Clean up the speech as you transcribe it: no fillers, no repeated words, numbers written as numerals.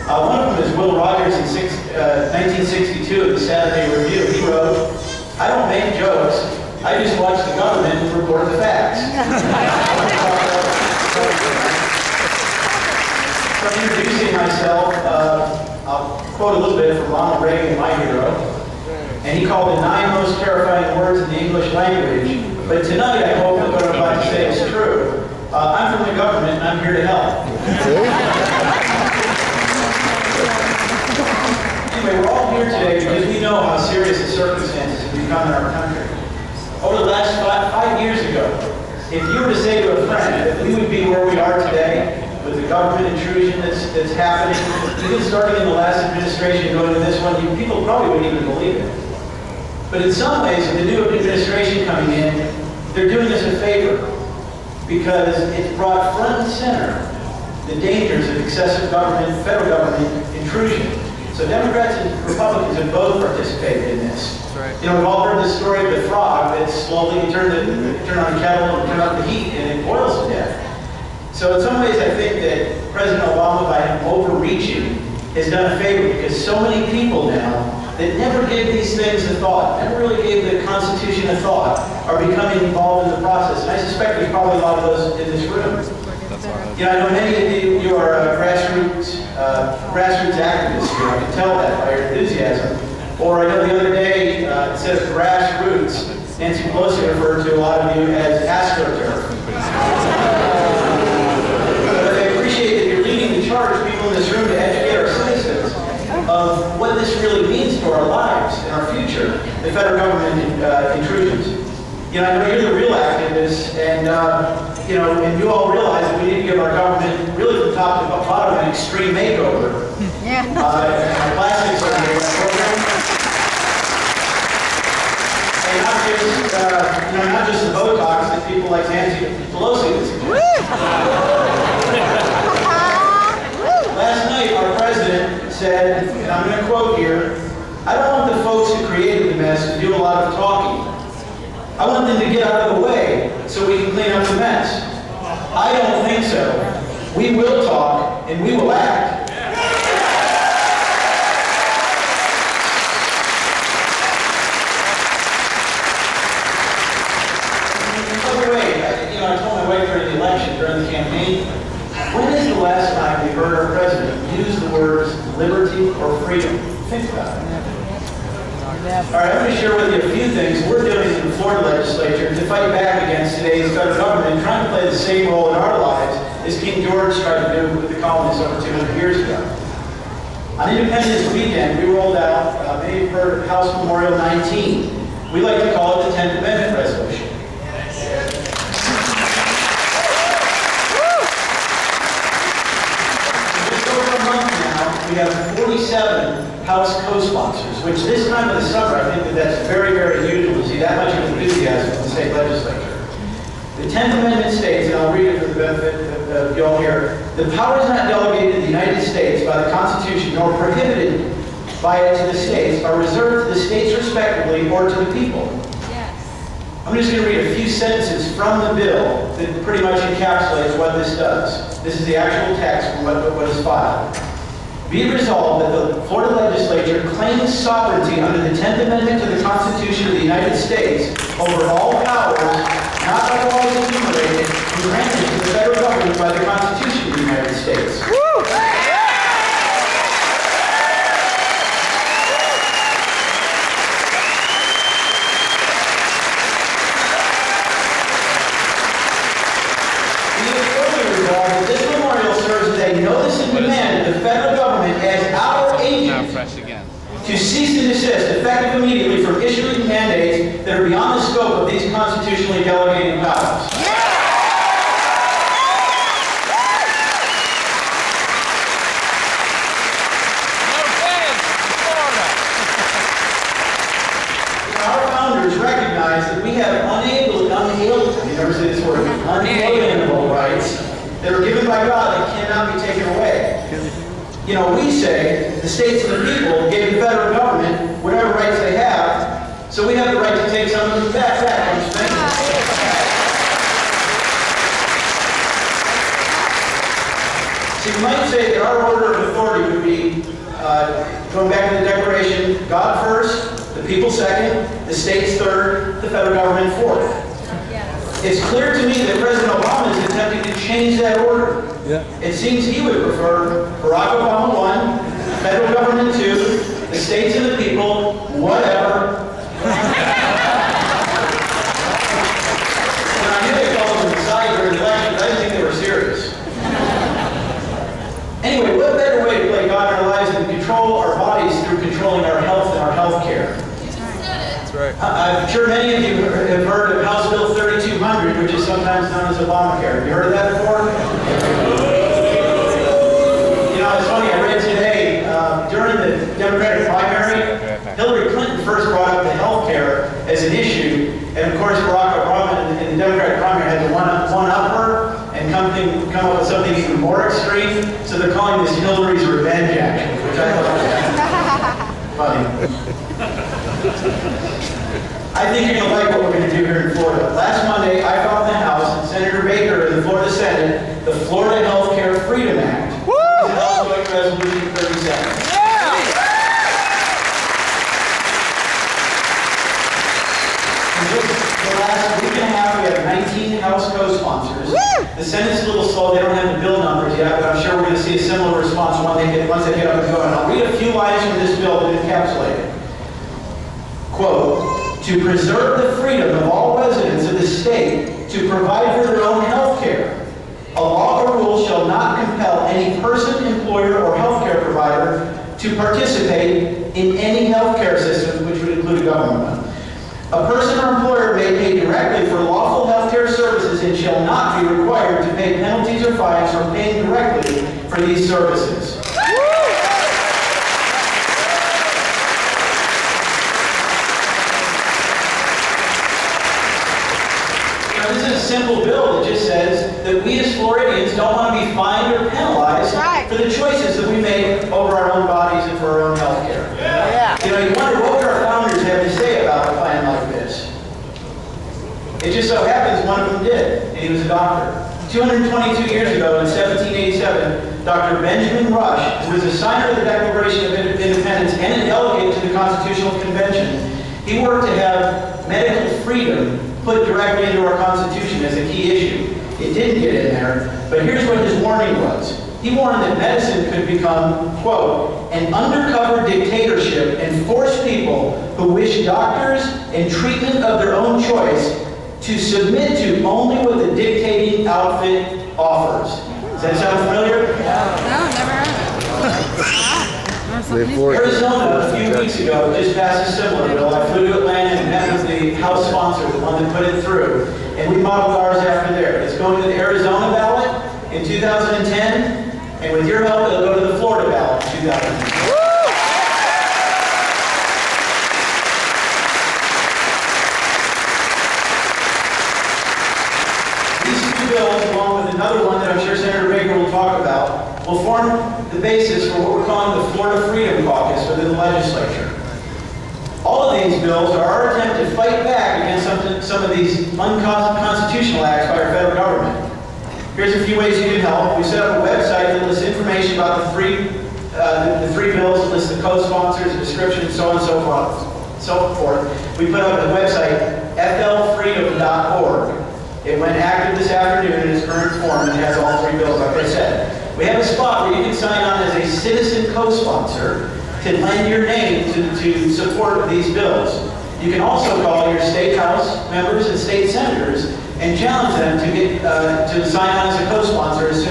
One of them is Will Rogers in 1962 in the Saturday Review. He wrote, "I don't make jokes, I just watch the government report the facts." So introducing myself, I'll quote a little bit from Ronald Reagan, my hero. And he called the 9 most terrifying words in the English language. But tonight, I hope that what I'm about to say is true. I'm from the government, and I'm here to help. Anyway, we're all here today because we know how serious the circumstances have become in our country. Over the last 5 years ago, if you were to say to a friend that we would be where we are today, with the government intrusion that's happening, even starting in the last administration going to this one, people probably wouldn't even believe it. But in some ways, with the new administration coming in, they're doing us a favor because it's brought front and center the dangers of excessive government, federal government intrusion. So Democrats and Republicans have both participated in this. Right. You know, we've all heard the story of the frog that slowly turn on the kettle and turn up the heat and it boils to death. So in some ways, I think that President Obama, by him overreaching, has done a favor because so many people now that never gave these things a thought, never really gave the Constitution a thought, are becoming involved in the process. And I suspect there's probably a lot of those in this room. You know, I know many of you are grassroots activists here. I can tell that by your enthusiasm. Or I know the other day, instead of grassroots, Nancy Pelosi referred to a lot of you as AstroTurf. Charge people in this room to educate our citizens of what this really means to our lives and our future, the federal government intrusions. You know, I know you're the real activists, and you know, and you all realize that we need to give our government, really from top to bottom, an extreme makeover. Yeah. Our plastics are the program, and not just the Botox that people like Nancy Pelosi. Last night, our president said, and I'm going to quote here, "I don't want the folks who created the mess to do a lot of talking. I want them to get out of the way so we can clean up the mess." I don't think so. We will talk and we will act. By the way, you know, I told my wife during the election, during the campaign, when is the last time we heard our president use the words liberty or freedom? Think about it. All right, I'm going to share with you a few things we're doing in the Florida legislature to fight back against today's federal government trying to play the same role in our lives as King George tried to do with the colonists over 200 years ago. On Independence Weekend, we rolled out, many have heard of House Memorial 19. We like to call it the 10th Amendment Resolution. We have 47 House co-sponsors, which this time of the summer, I think that's very, very unusual to see that much enthusiasm in the state legislature. The 10th Amendment states, and I'll read it for the benefit of you all here, "The powers not delegated to the United States by the Constitution nor prohibited by it to the states are reserved to the states respectively or to the people." Yes. I'm just going to read a few sentences from the bill that pretty much encapsulates what this does. This is the actual text from what is filed. "Be it resolved that the Florida legislature claims sovereignty under the 10th Amendment to the Constitution of the United States over all powers not otherwise enumerated and granted to the federal government by the Constitution of the United States." Woo! To cease and desist, effective immediately, from issuing mandates that are beyond the scope of these constitutionally delegated powers. Our founders recognized that we have unalienable rights that are given by God that cannot be taken away. You know, we say the states and the people gave the federal government whatever rights they have, so we have the right to take some of them back, don't you think? So you might say that our order of authority would be going back to the Declaration, God first, the people second, the states third, the federal government fourth. It's clear to me that President Obama is attempting to change that order. It seems he would prefer Barack Obama 1, federal government 2, the states and the people, whatever. And I knew they called them inside during the election, but I didn't think they were serious. Anyway, what better way to play God in our lives than control our bodies through controlling our health and our health care? That's right. I'm sure many of you have heard of House Bill 3200, which is sometimes known as Obamacare. Have you heard of that before? You know, it's funny, I read today, during the Democratic primary, Hillary Clinton first brought up the health care as an issue, and of course Barack Obama in the Democratic primary had to one-up her and come up with something even more extreme, so they're calling this Hillary's Revenge Act, which I thought was funny. I think you're going to like what we're going to do here in Florida. Last Monday, I filed in the House and Senator Baker in the Florida Senate the Florida Healthcare Freedom Act. Woo! It's House Joint Resolution 37. The last week and a half, we have 19 House co-sponsors. The Senate's a little slow. They don't have the bill numbers yet, but I'm sure we're going to see a similar response once they get up and going. I'll read a few lines from this bill to encapsulate it. Quote, to preserve the freedom of all residents of the state to provide for their own health care, a law or rule shall not compel any person, employer, or health care provider to participate in any health care system, which would include a government one. A person or employer may pay directly for lawful health care services and shall not be required to pay penalties or fines for paying directly for these services. Now, this is a simple bill that just says that we as Floridians don't want to be fined or penalized for the choices that we make over our own bodies and for our own health care. You know, you wonder what would our founders have to say about a plan like this. It just so happens one of them did, and he was a doctor. 222 years ago, in 1787, Dr. Benjamin Rush, who was a signer of the Declaration of Independence and a delegate to the Constitutional Convention, he worked to have medical freedom put directly into our Constitution as a key issue. It didn't get in there, but here's what his warning was. He warned that medicine could become, quote, an undercover dictatorship and force people who wish doctors and treatment of their own choice to submit to only what the dictating outfit offers. Does that sound familiar? No, never heard of it. Arizona, a few weeks ago, just passed a similar bill. I flew to Atlanta and met with the House sponsor, the one that put it through, and we modeled ours after there. It's going to the Arizona ballot in 2010. And with your help, it'll go to the Florida ballot in 2010. These two bills, along with another one that I'm sure Senator Baker will talk about, will form the basis for what we're calling the Florida Freedom Caucus within the legislature. All of these bills are our attempt to fight back against some of these unconstitutional acts by our federal government. Here's a few ways you can help. We set up a website that lists information about the three bills, that lists the co-sponsors, the description, and so on and so forth. We put up a website, flfreedom.org. It went active this afternoon in its current form and has all three bills, like I said. We have a spot where you can sign on as a citizen co-sponsor to lend your name to support these bills. You can also call your state house members and state senators and challenge them to get to sign on as a co-sponsor as